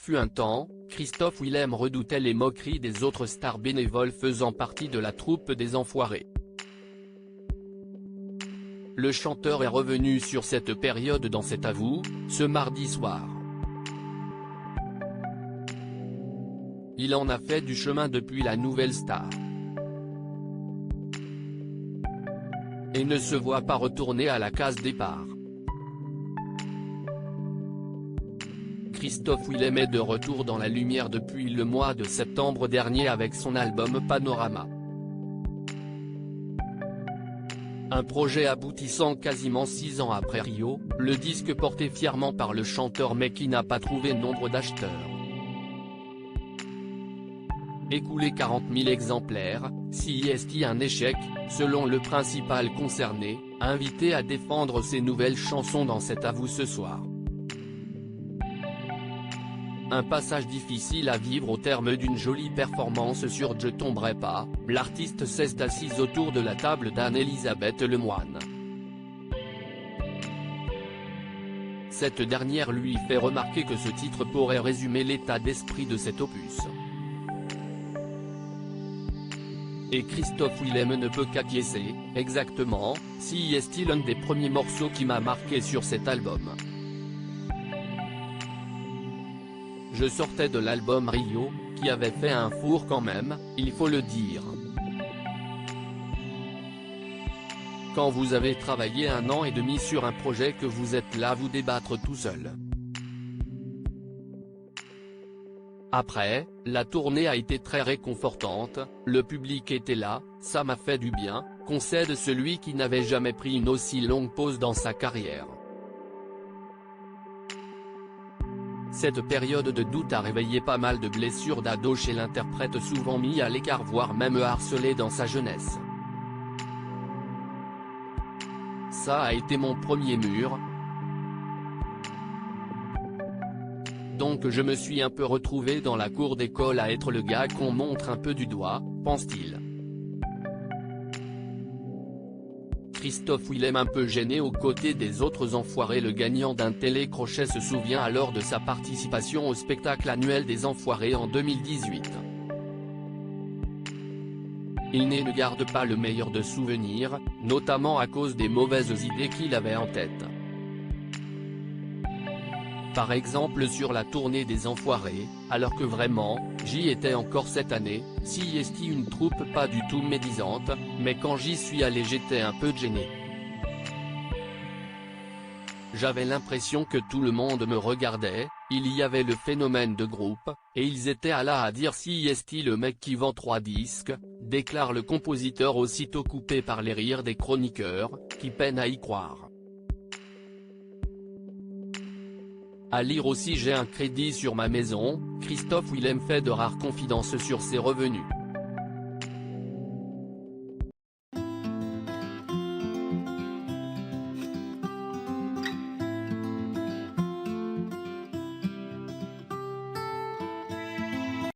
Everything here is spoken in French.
fut un temps, Christophe Willem redoutait les moqueries des autres stars bénévoles faisant partie de la troupe des Enfoirés. Le chanteur est revenu sur cette période dans cet avou, ce mardi soir. Il en a fait du chemin depuis la nouvelle star. Et ne se voit pas retourner à la case départ. Christophe Willem est de retour dans la lumière depuis le mois de septembre dernier avec son album Panorama. Un projet aboutissant quasiment 6 ans après Rio, le disque porté fièrement par le chanteur mais qui n'a pas trouvé nombre d'acheteurs. Écoulé 40 000 exemplaires, CIST un échec, selon le principal concerné, invité à défendre ses nouvelles chansons dans cet avou ce soir. Un passage difficile à vivre au terme d'une jolie performance sur Je tomberai pas, l'artiste s'est assise autour de la table d'Anne-Elisabeth Lemoine. Cette dernière lui fait remarquer que ce titre pourrait résumer l'état d'esprit de cet opus. Et Christophe Willem ne peut qu'acquiescer, exactement, si est-il l'un des premiers morceaux qui m'a marqué sur cet album. Je sortais de l'album Rio, qui avait fait un four quand même, il faut le dire. Quand vous avez travaillé 1 an et demi sur un projet que vous êtes là à vous débattre tout seul. Après, la tournée a été très réconfortante, le public était là, ça m'a fait du bien, concède celui qui n'avait jamais pris une aussi longue pause dans sa carrière. Cette période de doute a réveillé pas mal de blessures d'ado chez l'interprète souvent mis à l'écart voire même harcelé dans sa jeunesse. Ça a été mon premier mur. Donc je me suis un peu retrouvé dans la cour d'école à être le gars qu'on montre un peu du doigt, pense-t-il. Christophe Willem un peu gêné aux côtés des autres Enfoirés. Le gagnant d'un télécrochet se souvient alors de sa participation au spectacle annuel des Enfoirés en 2018. Il ne garde pas le meilleur de souvenirs, notamment à cause des mauvaises idées qu'il avait en tête. Par exemple sur la tournée des Enfoirés, alors que vraiment, j'y étais encore cette année, si est une troupe pas du tout médisante, mais quand j'y suis allé j'étais un peu gêné. J'avais l'impression que tout le monde me regardait, il y avait le phénomène de groupe, et ils étaient là à dire si est le mec qui vend 3 disques, déclare le compositeur aussitôt coupé par les rires des chroniqueurs, qui peinent à y croire. À lire aussi J'ai un crédit sur ma maison, Christophe Willem fait de rares confidences sur ses revenus.